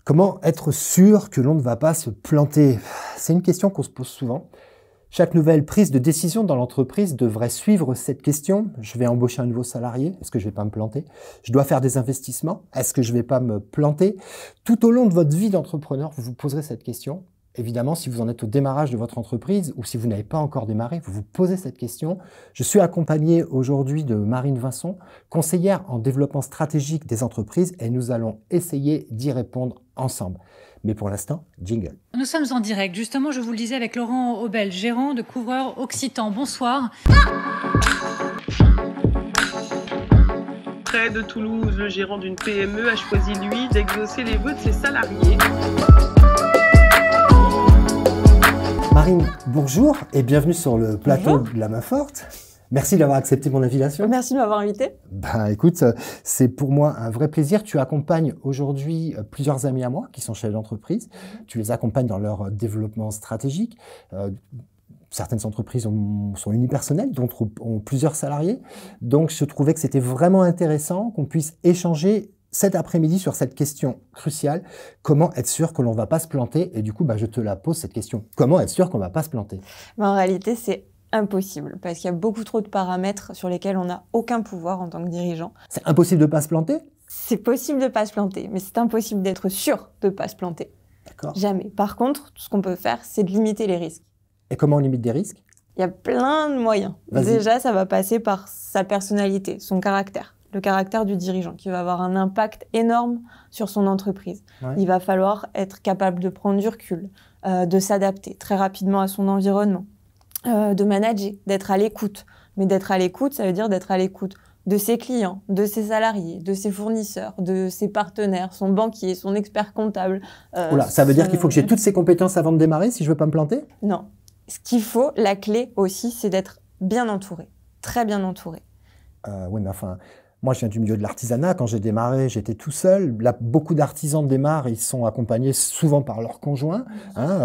Comment être sûr que l'on ne va pas se planter? C'est une question qu'on se pose souvent. Chaque nouvelle prise de décision dans l'entreprise devrait suivre cette question. Je vais embaucher un nouveau salarié, est-ce que je ne vais pas me planter? Je dois faire des investissements, est-ce que je ne vais pas me planter? Tout au long de votre vie d'entrepreneur, vous vous poserez cette question. Évidemment, si vous en êtes au démarrage de votre entreprise ou si vous n'avez pas encore démarré, vous vous posez cette question. Je suis accompagné aujourd'hui de Marine Vincent, conseillère en développement stratégique des entreprises, et nous allons essayer d'y répondre ensemble. Mais pour l'instant, jingle. Nous sommes en direct, justement, je vous le disais, avec Laurent Aubel, gérant de Couvreur Occitan. Bonsoir. Près de Toulouse, le gérant d'une PME a choisi, lui, d'exaucer les vœux de ses salariés. Marine, bonjour et bienvenue sur le plateau de La Main Forte. Merci d'avoir accepté mon invitation. Merci de m'avoir invité. Écoute, c'est pour moi un vrai plaisir. Tu accompagnes aujourd'hui plusieurs amis à moi qui sont chefs d'entreprise. Tu les accompagnes dans leur développement stratégique. Certaines entreprises sont unipersonnelles, d'autres ont plusieurs salariés. Donc, je trouvais que c'était vraiment intéressant qu'on puisse échanger cet après-midi sur cette question cruciale. Comment être sûr que l'on ne va pas se planter? Et du coup, je te la pose cette question. Comment être sûr qu'on ne va pas se planter? En réalité, c'est impossible parce qu'il y a beaucoup trop de paramètres sur lesquels on n'a aucun pouvoir en tant que dirigeant. C'est impossible de ne pas se planter? C'est possible de ne pas se planter, mais c'est impossible d'être sûr de ne pas se planter. D'accord. Jamais. Par contre, tout ce qu'on peut faire, c'est de limiter les risques. Et comment on limite des risques? Il y a plein de moyens. Déjà, ça va passer par sa personnalité, son caractère, le caractère du dirigeant, qui va avoir un impact énorme sur son entreprise. Ouais. Il va falloir être capable de prendre du recul, de s'adapter très rapidement à son environnement, de manager, d'être à l'écoute. Mais d'être à l'écoute, ça veut dire d'être à l'écoute de ses clients, de ses salariés, de ses fournisseurs, de ses partenaires, son banquier, son expert comptable. Oula, ça veut dire qu'il faut que j'ai toutes ces compétences avant de démarrer si je veux pas me planter? Non. Ce qu'il faut, la clé aussi, c'est d'être bien entouré, très bien entouré. Oui, mais enfin, moi je viens du milieu de l'artisanat. Quand j'ai démarré, j'étais tout seul. Là, beaucoup d'artisans démarrent, ils sont accompagnés souvent par leur conjoint.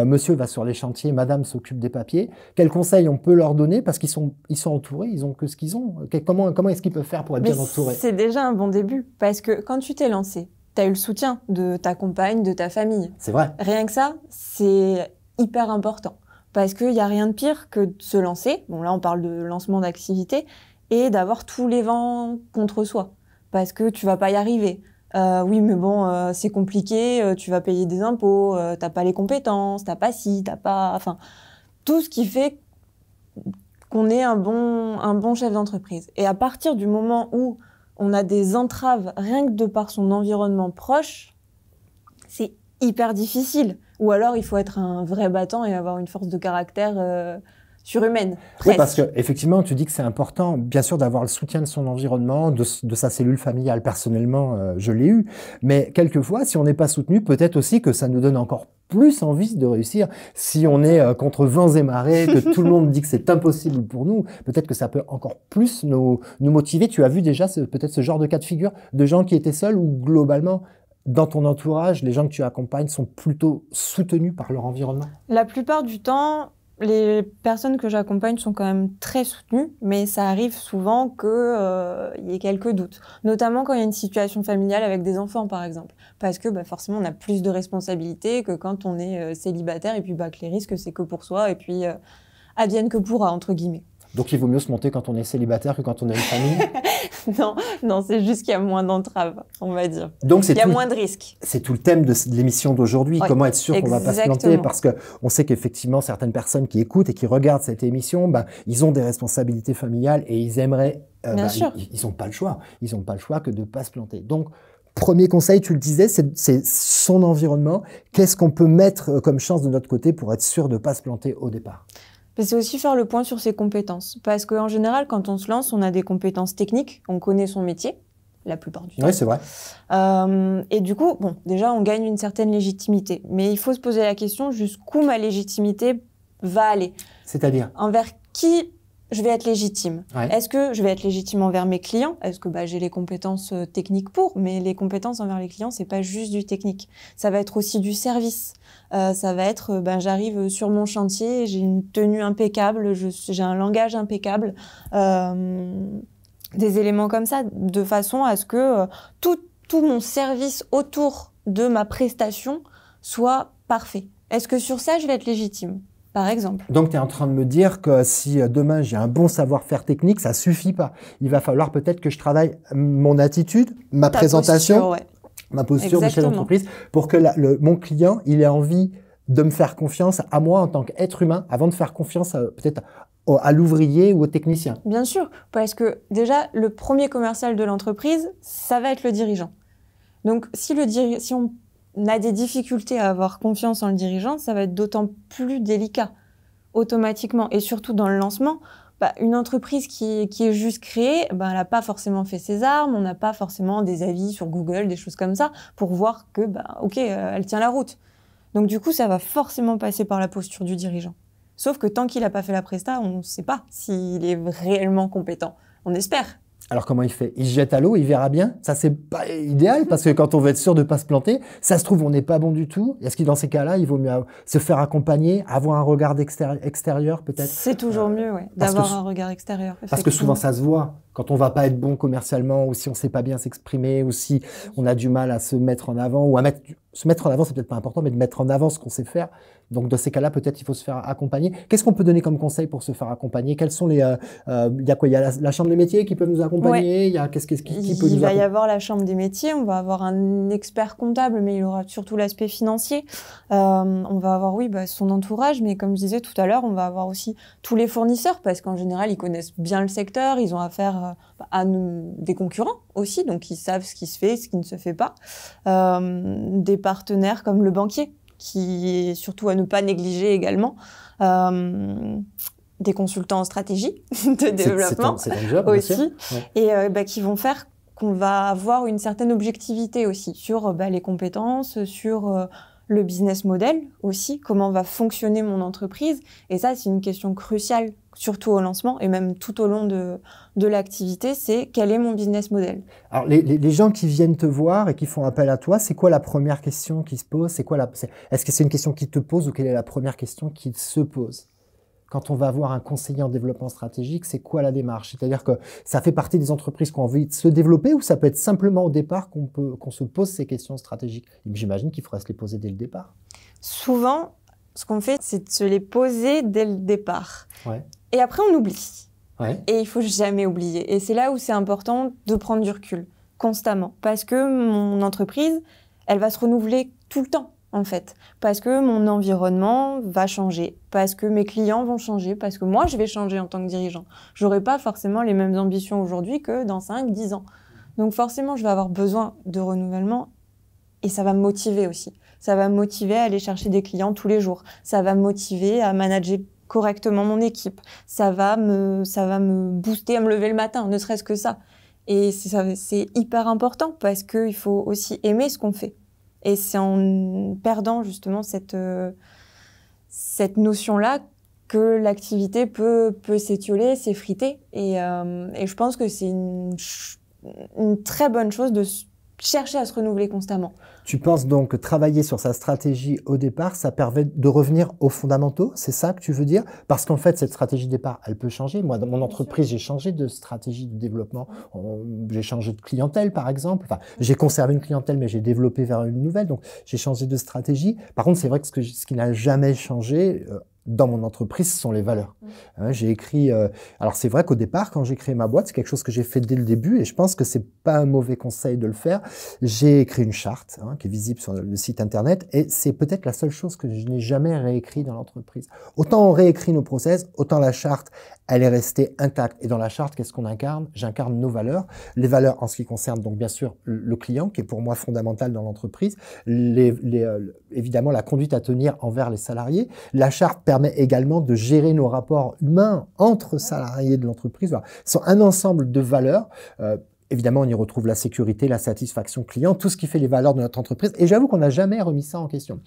Monsieur va sur les chantiers, madame s'occupe des papiers. Quels conseils on peut leur donner? Parce qu'ils sont entourés, ils ont que ce qu'ils ont. Comment est-ce qu'ils peuvent faire pour être bien entourés? C'est déjà un bon début, parce que quand tu t'es lancé, tu as eu le soutien de ta compagne, de ta famille. C'est vrai. Rien que ça, c'est hyper important. Parce qu'il n'y a rien de pire que de se lancer, bon là on parle de lancement d'activité, et d'avoir tous les vents contre soi, parce que tu vas pas y arriver. Oui, mais bon, c'est compliqué, tu vas payer des impôts, t'as pas les compétences, t'as pas ci, t'as pas... Enfin, tout ce qui fait qu'on est un bon chef d'entreprise. Et à partir du moment où on a des entraves, rien que de par son environnement proche, c'est hyper difficile. Ou alors, il faut être un vrai battant et avoir une force de caractère surhumaine. Oui, parce que effectivement, tu dis que c'est important, bien sûr, d'avoir le soutien de son environnement, de sa cellule familiale. Personnellement, je l'ai eu. Mais quelquefois, si on n'est pas soutenu, peut-être aussi que ça nous donne encore plus envie de réussir. Si on est contre vents et marées, que tout le monde dit que c'est impossible pour nous, peut-être que ça peut encore plus nous motiver. Tu as vu déjà peut-être ce genre de cas de figure de gens qui étaient seuls ou globalement, dans ton entourage, les gens que tu accompagnes sont plutôt soutenus par leur environnement? La plupart du temps, les personnes que j'accompagne sont quand même très soutenues, mais ça arrive souvent qu'il y ait quelques doutes. Notamment quand il y a une situation familiale avec des enfants, par exemple. Parce que forcément, on a plus de responsabilités que quand on est célibataire, et puis que les risques, c'est que pour soi, et puis advienne que pourra, entre guillemets. Donc, il vaut mieux se monter quand on est célibataire que quand on a une famille? Non, c'est juste qu'il y a moins d'entraves, on va dire. Donc, il y a moins de risques. C'est tout le thème de l'émission d'aujourd'hui. Oui, comment être sûr qu'on ne va pas se planter? Parce qu'on sait qu'effectivement, certaines personnes qui écoutent et qui regardent cette émission, ils ont des responsabilités familiales et ils aimeraient... Bien sûr. Ils n'ont pas le choix. Ils n'ont pas le choix que de ne pas se planter. Donc, premier conseil, tu le disais, c'est son environnement. Qu'est-ce qu'on peut mettre comme chance de notre côté pour être sûr de ne pas se planter au départ? C'est aussi faire le point sur ses compétences. Parce qu'en général, quand on se lance, on a des compétences techniques, on connaît son métier, la plupart du temps. Oui, c'est vrai. Et du coup, déjà, on gagne une certaine légitimité. Mais il faut se poser la question jusqu'où ma légitimité va aller. C'est-à-dire? Envers qui je vais être légitime. Ouais. Est-ce que je vais être légitime envers mes clients? Est-ce que j'ai les compétences techniques pour? Mais les compétences envers les clients, c'est pas juste du technique. Ça va être aussi du service. Ça va être, j'arrive sur mon chantier, j'ai une tenue impeccable, j'ai un langage impeccable. Des éléments comme ça, de façon à ce que tout mon service autour de ma prestation soit parfait? Est-ce que sur ça, je vais être légitime, par exemple? Donc, tu es en train de me dire que si demain j'ai un bon savoir-faire technique, ça suffit pas. Il va falloir peut-être que je travaille mon attitude, ma présentation, ma posture de chef d'entreprise pour que mon client, il ait envie de me faire confiance à moi en tant qu'être humain avant de faire confiance peut-être à l'ouvrier ou au technicien. Bien sûr, parce que déjà, le premier commercial de l'entreprise, ça va être le dirigeant. Donc, si on a des difficultés à avoir confiance en le dirigeant, ça va être d'autant plus délicat, automatiquement. Et surtout dans le lancement, une entreprise qui est juste créée, elle n'a pas forcément fait ses armes, on n'a pas forcément des avis sur Google, des choses comme ça, pour voir que, elle tient la route. Donc, du coup, ça va forcément passer par la posture du dirigeant. Sauf que tant qu'il n'a pas fait la presta, on ne sait pas s'il est réellement compétent. On espère. Alors comment il fait? Il se jette à l'eau, il verra bien? Ça, c'est pas idéal parce que quand on veut être sûr de pas se planter, ça se trouve, on n'est pas bon du tout. Est-ce que dans ces cas-là, il vaut mieux se faire accompagner, avoir un regard extérieur peut-être? C'est toujours mieux, d'avoir un regard extérieur. Parce que souvent, ça se voit. Quand on va pas être bon commercialement ou si on sait pas bien s'exprimer ou si on a du mal à se mettre en avant ou se mettre en avant, c'est peut-être pas important, mais de mettre en avant ce qu'on sait faire. Donc, dans ces cas-là, peut-être il faut se faire accompagner. Qu'est-ce qu'on peut donner comme conseil pour se faire accompagner? Quels sont il y a quoi? Il y a la chambre des métiers qui peut nous accompagner. Il y a qui peut nous accompagner? Il va y avoir la chambre des métiers. On va avoir un expert comptable, mais il aura surtout l'aspect financier. On va avoir, son entourage, mais comme je disais tout à l'heure, on va avoir aussi tous les fournisseurs parce qu'en général, ils connaissent bien le secteur. Ils ont affaire à des concurrents aussi, donc ils savent ce qui se fait, ce qui ne se fait pas. Des partenaires comme le banquier, qui est surtout à ne pas négliger également, des consultants en stratégie de développement c'est un job, aussi, et qui vont faire qu'on va avoir une certaine objectivité aussi sur les compétences, sur le business model aussi, comment va fonctionner mon entreprise. Et ça, c'est une question cruciale, surtout au lancement et même tout au long de l'activité, c'est quel est mon business model. Alors, les gens qui viennent te voir et qui font appel à toi, c'est quoi la première question qui se pose? Est-ce que c'est une question qui te pose ou quelle est la première question qui se pose? Quand on va voir un conseiller en développement stratégique, c'est quoi la démarche? C'est-à-dire que ça fait partie des entreprises qui ont envie de se développer ou ça peut être simplement au départ qu'on se pose ces questions stratégiques? J'imagine qu'il faudrait se les poser dès le départ. Souvent, ce qu'on fait, c'est de se les poser dès le départ. Et après, on oublie. Et il faut jamais oublier. Et c'est là où c'est important de prendre du recul, constamment. Parce que mon entreprise, elle va se renouveler tout le temps. En fait, parce que mon environnement va changer, parce que mes clients vont changer, parce que moi, je vais changer en tant que dirigeant. J'aurai pas forcément les mêmes ambitions aujourd'hui que dans 5-10 ans. Donc forcément, je vais avoir besoin de renouvellement et ça va me motiver aussi. Ça va me motiver à aller chercher des clients tous les jours. Ça va me motiver à manager correctement mon équipe. Ça va me booster à me lever le matin, ne serait-ce que ça. Et c'est hyper important parce qu'il faut aussi aimer ce qu'on fait. Et c'est en perdant justement cette notion-là que l'activité peut s'étioler, s'effriter. Et je pense que c'est une très bonne chose de chercher à se renouveler constamment. Tu penses donc que travailler sur sa stratégie au départ, ça permet de revenir aux fondamentaux? C'est ça que tu veux dire? Parce qu'en fait, cette stratégie de départ, elle peut changer. Moi, dans mon entreprise, j'ai changé de stratégie de développement. J'ai changé de clientèle, par exemple. Enfin, j'ai conservé une clientèle, mais j'ai développé vers une nouvelle. Donc, j'ai changé de stratégie. Par contre, c'est vrai que ce qui n'a jamais changé dans mon entreprise, ce sont les valeurs. J'ai écrit... alors, c'est vrai qu'au départ, quand j'ai créé ma boîte, c'est quelque chose que j'ai fait dès le début et je pense que c'est pas un mauvais conseil de le faire. J'ai écrit une charte qui est visible sur le site internet et c'est peut-être la seule chose que je n'ai jamais réécrit dans l'entreprise. Autant on réécrit nos process, autant la charte, elle est restée intacte. Et dans la charte, qu'est-ce qu'on incarne? J'incarne nos valeurs. Les valeurs en ce qui concerne donc bien sûr le client, qui est pour moi fondamental dans l'entreprise. Évidemment, la conduite à tenir envers les salariés. La charte permet également de gérer nos rapports humains entre salariés de l'entreprise. Voilà. Ce sont un ensemble de valeurs. Évidemment, on y retrouve la sécurité, la satisfaction client, tout ce qui fait les valeurs de notre entreprise. Et j'avoue qu'on n'a jamais remis ça en question.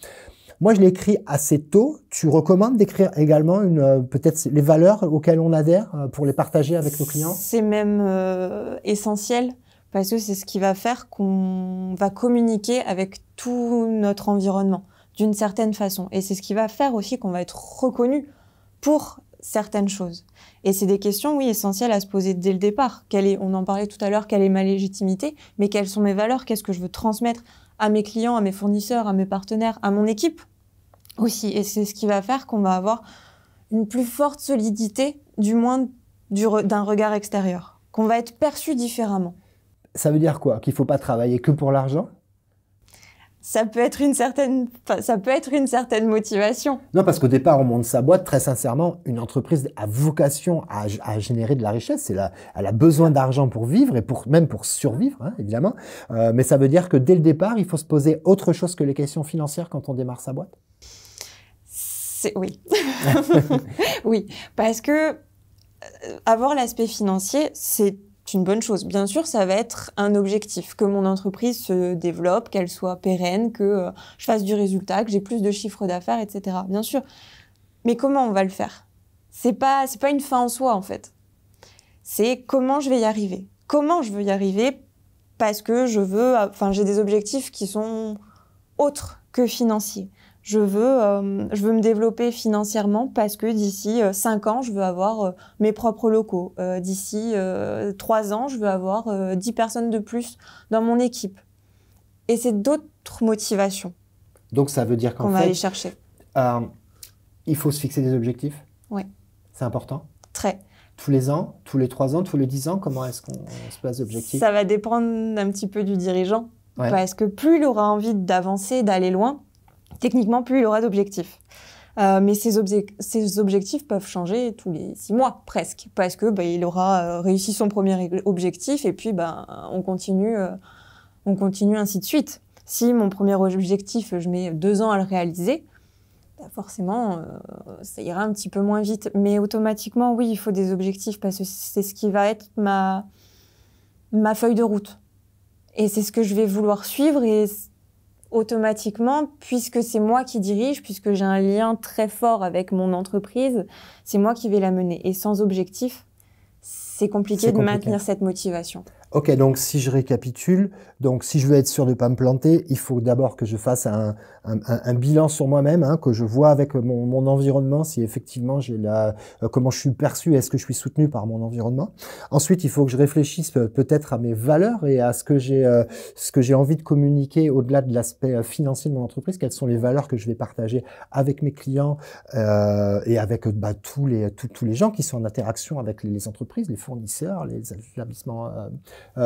Moi, je l'ai écrit assez tôt. Tu recommandes d'écrire également peut-être les valeurs auxquelles on adhère pour les partager avec nos clients? C'est même essentiel parce que c'est ce qui va faire qu'on va communiquer avec tout notre environnement d'une certaine façon. Et c'est ce qui va faire aussi qu'on va être reconnu pour certaines choses. Et c'est des questions, oui, essentielles à se poser dès le départ. On en parlait tout à l'heure, quelle est ma légitimité, mais quelles sont mes valeurs, qu'est-ce que je veux transmettre à mes clients, à mes fournisseurs, à mes partenaires, à mon équipe aussi. Et c'est ce qui va faire qu'on va avoir une plus forte solidité, du moins d'un regard extérieur, qu'on va être perçu différemment. Ça veut dire quoi? Qu'il ne faut pas travailler que pour l'argent? Ça peut être une certaine motivation. Non, parce qu'au départ, on monte sa boîte. Très sincèrement, une entreprise a vocation à générer de la richesse. Elle a besoin d'argent pour vivre et même pour survivre, hein, évidemment. Mais ça veut dire que dès le départ, il faut se poser autre chose que les questions financières quand on démarre sa boîte? Oui. Oui, parce que avoir l'aspect financier, c'est une bonne chose. Bien sûr, ça va être un objectif, que mon entreprise se développe, qu'elle soit pérenne, que je fasse du résultat, que j'ai plus de chiffre d'affaires, etc. Bien sûr. Mais comment on va le faire? C'est pas une fin en soi, en fait. C'est comment je vais y arriver. Comment je veux y arriver? Parce que j'ai des objectifs qui sont autres que financiers. Je veux me développer financièrement parce que d'ici 5 ans, je veux avoir mes propres locaux. D'ici 3 ans, je veux avoir 10 personnes de plus dans mon équipe. Et c'est d'autres motivations. Donc ça veut dire qu'on va aller chercher. Il faut se fixer des objectifs? Oui. C'est important? Très. Tous les ans, tous les 3 ans, tous les 10 ans, comment est-ce qu'on se place d'objectifs? Ça va dépendre un petit peu du dirigeant. Ouais. Parce que plus il aura envie d'avancer, d'aller loin, techniquement, plus il aura d'objectifs. Mais ces objectifs peuvent changer tous les 6 mois, presque. Parce que il aura réussi son premier objectif et puis on continue ainsi de suite. Si mon premier objectif, je mets 2 ans à le réaliser, forcément, ça ira un petit peu moins vite. Mais automatiquement, oui, il faut des objectifs parce que c'est ce qui va être ma feuille de route. Et c'est ce que je vais vouloir suivre et automatiquement, puisque c'est moi qui dirige, puisque j'ai un lien très fort avec mon entreprise, c'est moi qui vais la mener. Et sans objectif, c'est compliqué de maintenir cette motivation. Ok, donc si je récapitule, donc si je veux être sûr de ne pas me planter, il faut d'abord que je fasse un bilan sur moi-même, hein, que je vois avec mon environnement si effectivement j'ai comment je suis perçu, est-ce que je suis soutenu par mon environnement. Ensuite, il faut que je réfléchisse peut-être à mes valeurs et à ce que j'ai envie de communiquer au-delà de l'aspect financier de mon entreprise, quelles sont les valeurs que je vais partager avec mes clients et avec tous les gens qui sont en interaction avec les entreprises, les fournisseurs, les établissements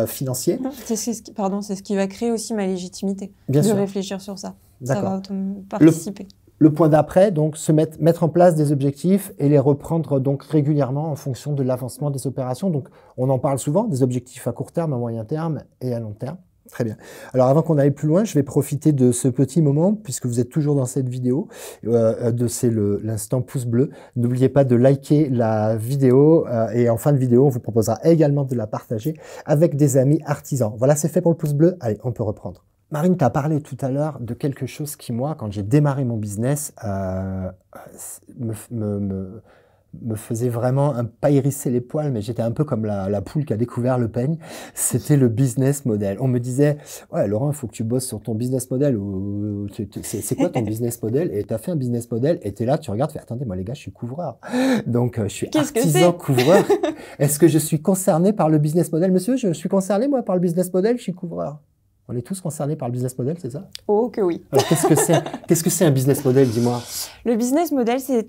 financiers. C'est ce qui va créer aussi ma légitimité, Bien de sûr. réfléchir sur ça. Ça D'accord. va participer. Le point d'après, donc, mettre en place des objectifs et les reprendre donc régulièrement en fonction de l'avancement des opérations. Donc, on en parle souvent, des objectifs à court terme, à moyen terme et à long terme. Très bien. Alors, avant qu'on aille plus loin, je vais profiter de ce petit moment, puisque vous êtes toujours dans cette vidéo, c'est l'instant pouce bleu. N'oubliez pas de liker la vidéo et en fin de vidéo, on vous proposera également de la partager avec des amis artisans. Voilà, c'est fait pour le pouce bleu. Allez, on peut reprendre. Marine, tu as parlé tout à l'heure de quelque chose qui, moi, quand j'ai démarré mon business, me faisait vraiment pas hérisser les poils, mais j'étais un peu comme la poule qui a découvert le peigne. C'était le business model. On me disait, ouais, Laurent, il faut que tu bosses sur ton business model. C'est quoi ton business model? Et tu as fait un business model et tu es là, tu regardes, tu fais, attendez, moi les gars, je suis couvreur. Donc, je suis artisan couvreur. Est-ce que je suis concerné par le business model? Monsieur, je suis concerné, moi, par le business model, je suis couvreur. On est tous concernés par le business model, c'est ça? Oh, que oui. Alors, qu'est-ce que c'est un business model, dis-moi? Le business model, c'est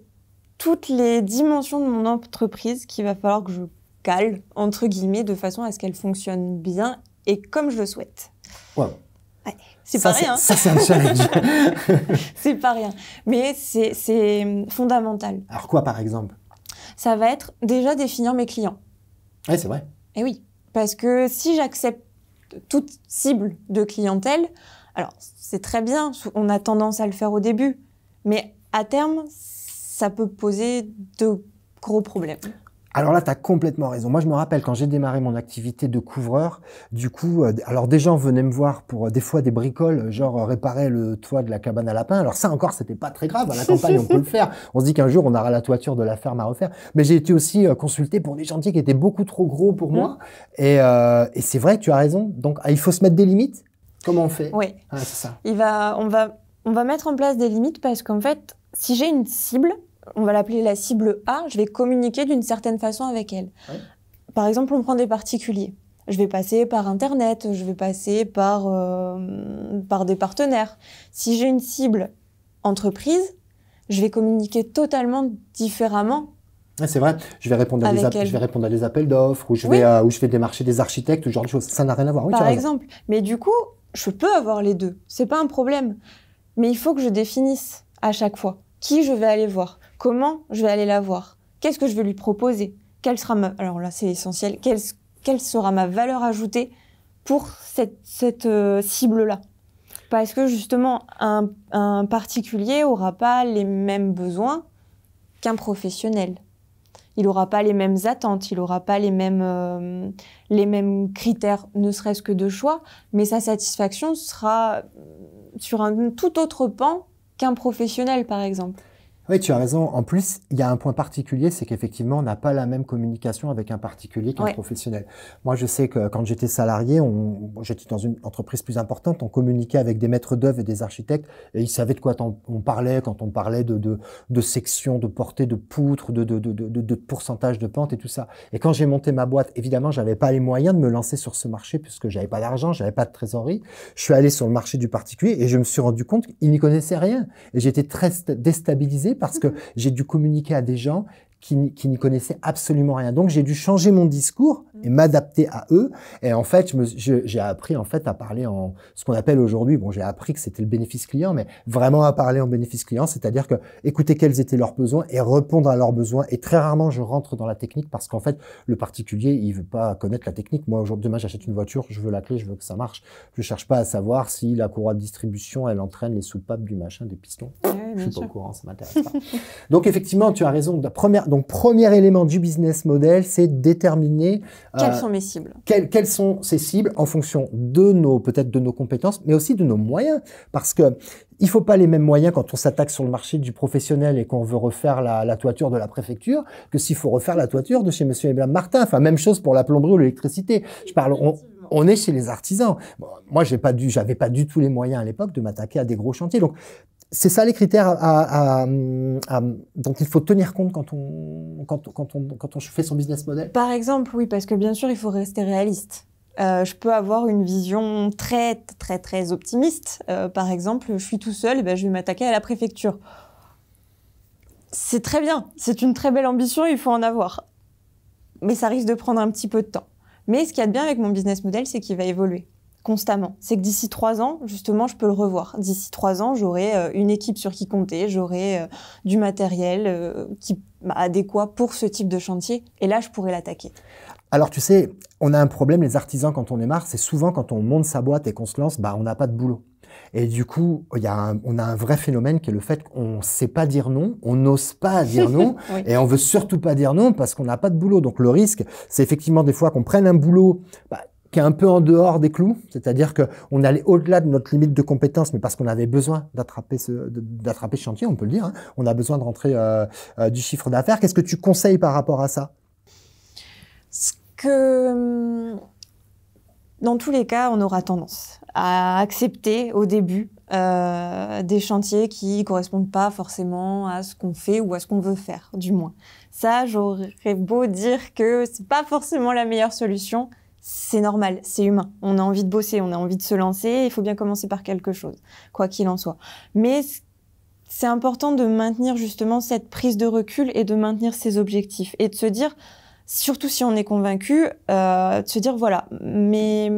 toutes les dimensions de mon entreprise qu'il va falloir que je cale, entre guillemets, de façon à ce qu'elle fonctionne bien et comme je le souhaite. Wow. Ouais, c'est pas rien. Ça, c'est un challenge. C'est pas rien. Mais c'est fondamental. Alors quoi, par exemple? Ça va être déjà définir mes clients. Oui, c'est vrai. Et oui, parce que si j'accepte toute cible de clientèle, alors c'est très bien, on a tendance à le faire au début, mais à terme, ça peut poser de gros problèmes. Alors là, tu as complètement raison. Moi, je me rappelle quand j'ai démarré mon activité de couvreur, du coup, alors des gens venaient me voir pour des fois des bricoles, genre réparer le toit de la cabane à lapins. Alors ça encore, c'était pas très grave. À la campagne, on peut le faire. On se dit qu'un jour, on aura la toiture de la ferme à refaire. Mais j'ai été aussi consulté pour des chantiers qui étaient beaucoup trop gros pour moi. Et c'est vrai que tu as raison. Donc, il faut se mettre des limites. Comment on fait? Oui. Ah, c'est ça. On va mettre en place des limites parce qu'en fait, si j'ai une cible, on va l'appeler la cible A, je vais communiquer d'une certaine façon avec elle. Ouais. Par exemple, on prend des particuliers. Je vais passer par Internet, je vais passer par des partenaires. Si j'ai une cible entreprise, je vais communiquer totalement différemment. C'est vrai, je vais répondre à des appels d'offres, ou je vais démarcher des architectes, ou ce genre de choses. Ça n'a rien à voir. Oui, par exemple. Mais du coup, je peux avoir les deux. C'est pas un problème. Mais il faut que je définisse à chaque fois qui je vais aller voir, comment je vais aller la voir, qu'est-ce que je vais lui proposer, quelle sera alors là c'est essentiel, quelle sera ma valeur ajoutée pour cette cible-là. Parce que justement, un particulier n'aura pas les mêmes besoins qu'un professionnel. Il n'aura pas les mêmes attentes, il n'aura pas les mêmes critères, ne serait-ce que de choix, mais sa satisfaction sera sur un tout autre pan qu'un professionnel, par exemple. Oui, tu as raison. En plus, il y a un point particulier, c'est qu'effectivement, on n'a pas la même communication avec un particulier qu'un professionnel. Moi, je sais que quand j'étais salarié, j'étais dans une entreprise plus importante, on communiquait avec des maîtres d'œuvre et des architectes, et ils savaient de quoi on parlait quand on parlait de sections, de portée, de poutres, de pourcentage de pente et tout ça. Et quand j'ai monté ma boîte, évidemment, j'avais pas les moyens de me lancer sur ce marché puisque j'avais pas d'argent, j'avais pas de trésorerie. Je suis allé sur le marché du particulier et je me suis rendu compte qu'ils n'y connaissaient rien. Et j'étais très déstabilisé parce que j'ai dû communiquer à des gens qui n'y connaissaient absolument rien. Donc, j'ai dû changer mon discours et m'adapter à eux. Et en fait, j'ai appris en fait à parler en ce qu'on appelle aujourd'hui, j'ai appris que c'était le bénéfice client, mais vraiment à parler en bénéfice client, c'est-à-dire que écouter quels étaient leurs besoins et répondre à leurs besoins. Et très rarement, je rentre dans la technique parce qu'en fait, le particulier, il veut pas connaître la technique. Moi, demain, j'achète une voiture, je veux la clé, je veux que ça marche. Je cherche pas à savoir si la courroie de distribution, elle entraîne les soupapes du machin, des pistons. Je suis pas au courant, ça m'intéresse pas. Donc, effectivement, tu as raison. Donc, premier élément du business model, c'est déterminer quelles sont mes cibles. Quelles sont ces cibles en fonction de peut-être de nos compétences, mais aussi de nos moyens. Parce que il faut pas les mêmes moyens quand on s'attaque sur le marché du professionnel et qu'on veut refaire la toiture de la préfecture que s'il faut refaire la toiture de chez Monsieur et Madame Martin. Enfin, même chose pour la plomberie ou l'électricité. Je parle, on est chez les artisans. Bon, moi, j'avais pas du tout les moyens à l'époque de m'attaquer à des gros chantiers. Donc, c'est ça les critères dont il faut tenir compte quand on fait son business model. Par exemple, oui, parce que bien sûr, il faut rester réaliste. Je peux avoir une vision très, très, très optimiste. Par exemple, je suis tout seul, je vais m'attaquer à la préfecture. C'est très bien, c'est une très belle ambition, il faut en avoir. Mais ça risque de prendre un petit peu de temps. Mais ce qu'il y a de bien avec mon business model, c'est qu'il va évoluer constamment. C'est que d'ici 3 ans, justement, je peux le revoir. D'ici 3 ans, j'aurai une équipe sur qui compter, j'aurai du matériel adéquat pour ce type de chantier. Et là, je pourrais l'attaquer. Alors, tu sais, on a un problème, les artisans, quand on démarre, c'est souvent quand on monte sa boîte et qu'on se lance, on n'a pas de boulot. Et du coup, on a un vrai phénomène qui est le fait qu'on ne sait pas dire non, on n'ose pas dire non, oui. Et on veut surtout pas dire non parce qu'on n'a pas de boulot. Donc, le risque, c'est effectivement des fois qu'on prenne un boulot qui est un peu en dehors des clous, c'est-à-dire qu'on allait au-delà de notre limite de compétence, mais parce qu'on avait besoin d'attraper ce chantier, on peut le dire, hein. On a besoin de rentrer du chiffre d'affaires. Qu'est-ce que tu conseilles par rapport à ça? Dans tous les cas, on aura tendance à accepter au début des chantiers qui ne correspondent pas forcément à ce qu'on fait ou à ce qu'on veut faire, du moins. Ça, j'aurais beau dire que c'est pas forcément la meilleure solution. C'est normal, c'est humain. On a envie de bosser, on a envie de se lancer. Il faut bien commencer par quelque chose, quoi qu'il en soit. Mais c'est important de maintenir justement cette prise de recul et de maintenir ses objectifs. Et de se dire, surtout si on est convaincu, de se dire, voilà, mes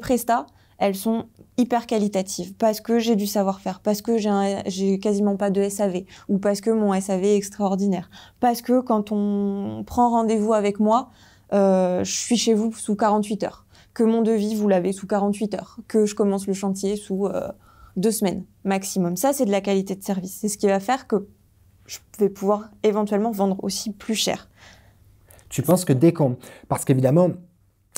prestats, elles sont hyper qualitatives parce que j'ai du savoir-faire, parce que j'ai quasiment pas de SAV ou parce que mon SAV est extraordinaire. Parce que quand on prend rendez-vous avec moi, je suis chez vous sous 48 heures, que mon devis, vous l'avez sous 48 heures, que je commence le chantier sous 2 semaines maximum. Ça, c'est de la qualité de service. C'est ce qui va faire que je vais pouvoir éventuellement vendre aussi plus cher. Tu penses que parce qu'évidemment,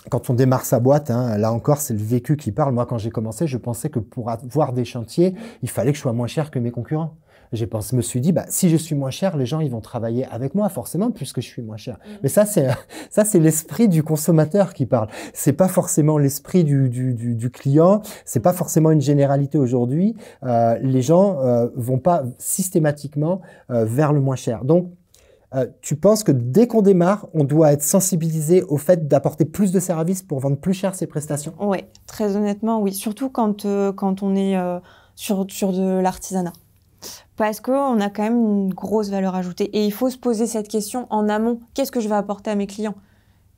quand on démarre sa boîte, hein, là encore, c'est le vécu qui parle. Moi, quand j'ai commencé, je pensais que pour avoir des chantiers, il fallait que je sois moins cher que mes concurrents. Je me suis dit, si je suis moins cher, les gens ils vont travailler avec moi forcément puisque je suis moins cher. Mais ça c'est l'esprit du consommateur qui parle. C'est pas forcément l'esprit du client. C'est pas forcément une généralité aujourd'hui. Les gens vont pas systématiquement vers le moins cher. Donc Tu penses que dès qu'on démarre, on doit être sensibilisé au fait d'apporter plus de services pour vendre plus cher ses prestations? Oui, très honnêtement, oui. Surtout quand on est sur de l'artisanat. Parce qu'on a quand même une grosse valeur ajoutée. Et il faut se poser cette question en amont. Qu'est-ce que je vais apporter à mes clients?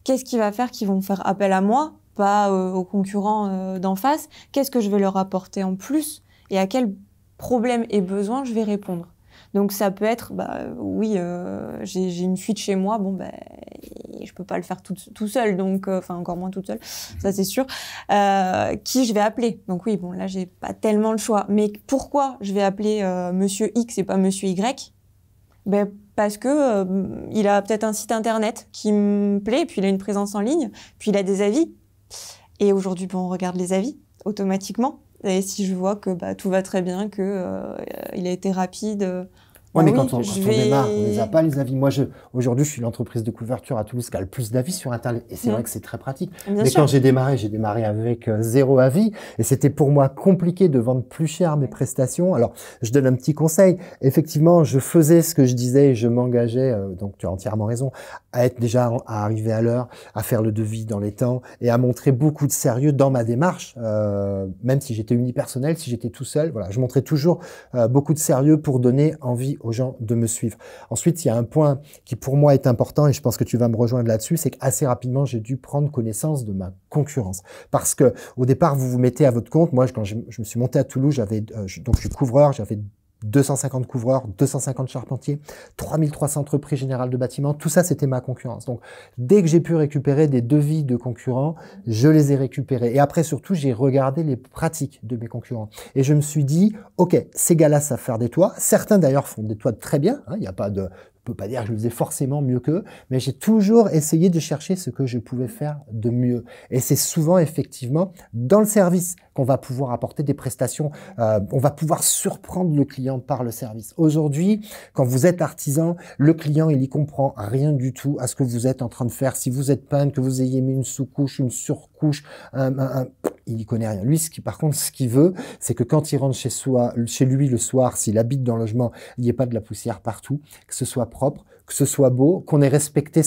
Qu'est-ce qui va faire qu'ils vont faire appel à moi, pas aux concurrents d'en face? Qu'est-ce que je vais leur apporter en plus? Et à quel problème et besoin je vais répondre? Donc ça peut être, oui, j'ai une fuite chez moi, bon, je peux pas le faire tout seul, donc, enfin encore moins toute seule, ça c'est sûr. Qui je vais appeler? Donc oui, bon là j'ai pas tellement le choix. Mais pourquoi je vais appeler Monsieur X et pas Monsieur Y? Parce que il a peut-être un site internet qui me plaît, puis il a une présence en ligne, puis il a des avis. Et aujourd'hui, on regarde les avis automatiquement. Et si je vois que tout va très bien, que il a été rapide. Ouais, mais quand on démarre, on les a pas, les avis. Moi, aujourd'hui, je suis l'entreprise de couverture à Toulouse qui a le plus d'avis sur Internet. Et c'est vrai que c'est très pratique. Mais quand j'ai démarré avec 0 avis. Et c'était pour moi compliqué de vendre plus cher mes prestations. Alors, je donne un petit conseil. Effectivement, je faisais ce que je disais et je m'engageais, donc tu as entièrement raison, à être déjà, à arriver à l'heure, à faire le devis dans les temps et à montrer beaucoup de sérieux dans ma démarche. Même si j'étais unipersonnel, si j'étais tout seul, voilà, je montrais toujours beaucoup de sérieux pour donner envie aux gens de me suivre. Ensuite, il y a un point qui pour moi est important et je pense que tu vas me rejoindre là-dessus, c'est qu'assez rapidement, j'ai dû prendre connaissance de ma concurrence. Parce que au départ, vous vous mettez à votre compte. Moi, quand je me suis monté à Toulouse, donc je suis couvreur, j'avais 250 couvreurs, 250 charpentiers, 3300 entreprises générales de bâtiments, tout ça c'était ma concurrence. Donc dès que j'ai pu récupérer des devis de concurrents, je les ai récupérés. Et après surtout, j'ai regardé les pratiques de mes concurrents. Et je me suis dit, ok, ces gars-là savent faire des toits. Certains d'ailleurs font des toits très bien, hein, il n'y a pas de... Je peux pas dire que je le faisais forcément mieux qu'eux, mais j'ai toujours essayé de chercher ce que je pouvais faire de mieux. Et c'est souvent effectivement dans le service qu'on va pouvoir apporter des prestations, on va pouvoir surprendre le client par le service. Aujourd'hui, quand vous êtes artisan, le client, il y comprend rien du tout à ce que vous êtes en train de faire. Si vous êtes peintre, que vous ayez mis une sous-couche, une surcouche, il y connaît rien. Lui, par contre, ce qu'il veut, c'est que quand il rentre chez lui le soir, s'il habite dans le logement, il n'y ait pas de la poussière partout, que ce soit propre, que ce soit beau, qu'on ait respecté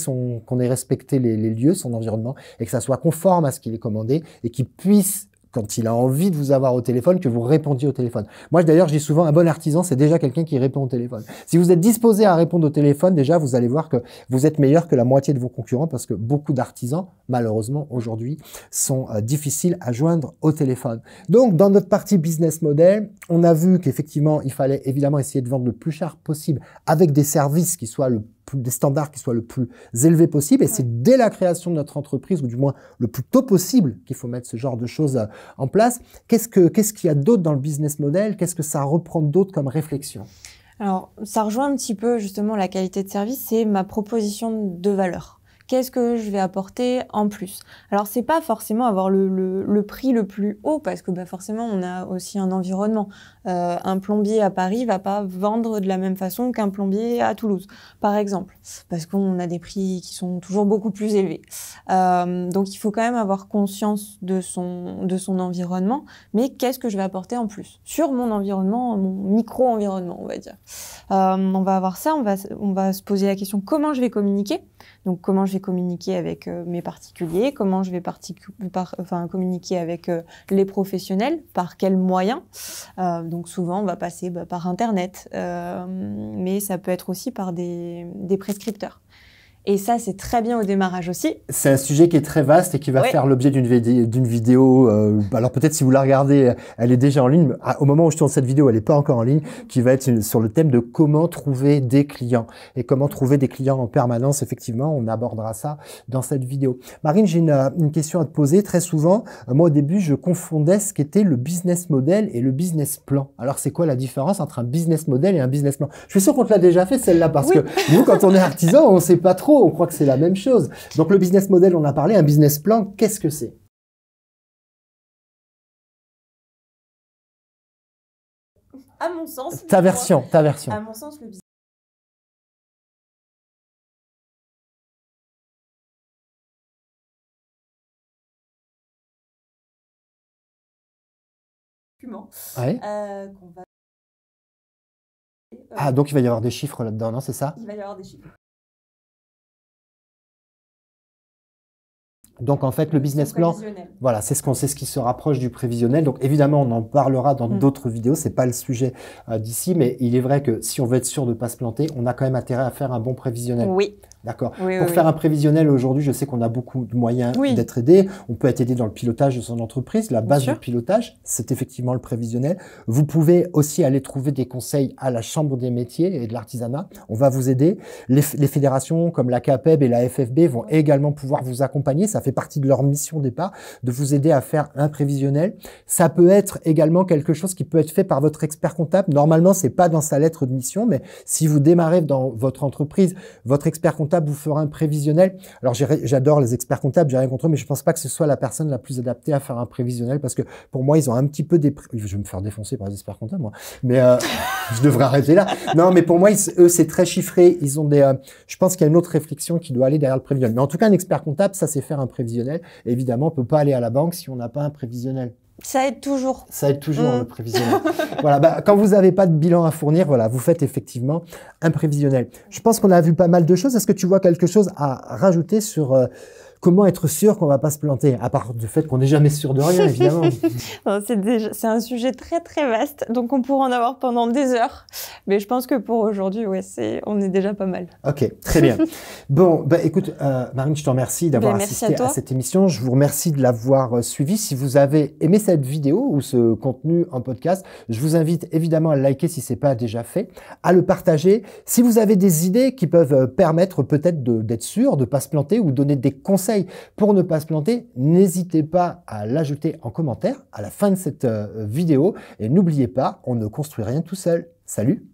les lieux, son environnement, et que ça soit conforme à ce qu'il est commandé, et qu'il puisse, quand il a envie de vous avoir au téléphone, que vous répondiez au téléphone. Moi, d'ailleurs, je dis souvent, un bon artisan, c'est déjà quelqu'un qui répond au téléphone. Si vous êtes disposé à répondre au téléphone, déjà, vous allez voir que vous êtes meilleur que la moitié de vos concurrents parce que beaucoup d'artisans, malheureusement, aujourd'hui, sont difficiles à joindre au téléphone. Donc, dans notre partie business model, on a vu qu'effectivement, il fallait évidemment essayer de vendre le plus cher possible avec des services qui soient des standards qui soient le plus élevés possible. Et c'est dès la création de notre entreprise, ou du moins le plus tôt possible, qu'il faut mettre ce genre de choses en place. Qu'est-ce qu'il y a d'autre dans le business model? Qu'est-ce que ça reprend d'autre comme réflexion? Alors, ça rejoint un petit peu justement la qualité de service, c'est ma proposition de valeur. Qu'est-ce que je vais apporter en plus? Alors, c'est pas forcément avoir le prix le plus haut, parce que forcément, on a aussi un environnement. Un plombier à Paris va pas vendre de la même façon qu'un plombier à Toulouse, par exemple, parce qu'on a des prix qui sont toujours beaucoup plus élevés. Donc, il faut quand même avoir conscience de son environnement, mais qu'est-ce que je vais apporter en plus sur mon environnement, mon micro-environnement, on va dire. On va avoir ça, on va se poser la question comment je vais communiquer. Donc, comment je vais communiquer avec mes particuliers, comment je vais communiquer avec les professionnels, par quels moyens. Donc, souvent, on va passer par Internet, mais ça peut être aussi par des prescripteurs. Et ça, c'est très bien au démarrage aussi. C'est un sujet qui est très vaste et qui va faire l'objet d'une vidéo. Alors peut-être si vous la regardez, elle est déjà en ligne. Au moment où je tourne cette vidéo, elle n'est pas encore en ligne, qui va être sur le thème de comment trouver des clients. Et comment trouver des clients en permanence. Effectivement, on abordera ça dans cette vidéo. Marine, j'ai une question à te poser. Très souvent, moi au début, je confondais ce qu'était le business model et le business plan. Alors c'est quoi la différence entre un business model et un business plan? Je suis sûr qu'on te l'a déjà fait celle-là parce que nous, quand on est artisan, on ne sait pas trop. On croit que c'est la même chose. Donc le business model, on a parlé. Un business plan, qu'est-ce que c'est? À mon sens. Ta version. À mon sens, le business. Ouais. Qu'on va... Ah, donc il va y avoir des chiffres là-dedans, non? C'est ça? Il va y avoir des chiffres. Donc en fait, le business plan, voilà, c'est ce qui se rapproche du prévisionnel. Donc évidemment, on en parlera dans d'autres vidéos. C'est pas le sujet d'ici, mais il est vrai que si on veut être sûr de pas se planter, on a quand même intérêt à faire un bon prévisionnel. Oui. D'accord. Oui, Pour faire un prévisionnel aujourd'hui, je sais qu'on a beaucoup de moyens d'être aidé. On peut être aidé dans le pilotage de son entreprise. La base du pilotage, c'est effectivement le prévisionnel. Vous pouvez aussi aller trouver des conseils à la Chambre des métiers et de l'artisanat. On va vous aider. Les fédérations comme la CAPEB et la FFB vont également pouvoir vous accompagner. Ça fait partie de leur mission au départ, de vous aider à faire un prévisionnel. Ça peut être également quelque chose qui peut être fait par votre expert comptable. Normalement, c'est pas dans sa lettre de mission, mais si vous démarrez dans votre entreprise, votre expert comptable vous fera un prévisionnel. Alors, j'adore les experts comptables, j'ai rien contre eux, mais je pense pas que ce soit la personne la plus adaptée à faire un prévisionnel parce que pour moi, ils ont un petit peu des... Je vais me faire défoncer par les experts comptables, moi. Mais je devrais arrêter là. Non, mais pour moi, eux, c'est très chiffré. Ils ont des... je pense qu'il y a une autre réflexion qui doit aller derrière le prévisionnel. Mais en tout cas, un expert comptable, ça, c'est faire un prévisionnel. Et évidemment, on peut pas aller à la banque si on n'a pas un prévisionnel. Ça aide toujours. Ça aide toujours le prévisionnel. Voilà, quand vous n'avez pas de bilan à fournir, voilà, vous faites effectivement un prévisionnel. Je pense qu'on a vu pas mal de choses. Est-ce que tu vois quelque chose à rajouter sur comment être sûr qu'on va pas se planter, à part du fait qu'on n'est jamais sûr de rien, évidemment. C'est un sujet très très vaste, donc on pourra en avoir pendant des heures. Mais je pense que pour aujourd'hui, on est déjà pas mal. Ok, très bien. Bon, écoute, Marine, je te remercie d'avoir assisté à cette émission. Je vous remercie de l'avoir suivi. Si vous avez aimé cette vidéo ou ce contenu en podcast, je vous invite évidemment à le liker si c'est pas déjà fait, à le partager. Si vous avez des idées qui peuvent permettre peut-être d'être sûr de pas se planter ou donner des conseils pour ne pas se planter, n'hésitez pas à l'ajouter en commentaire à la fin de cette vidéo. Et n'oubliez pas, on ne construit rien tout seul. Salut!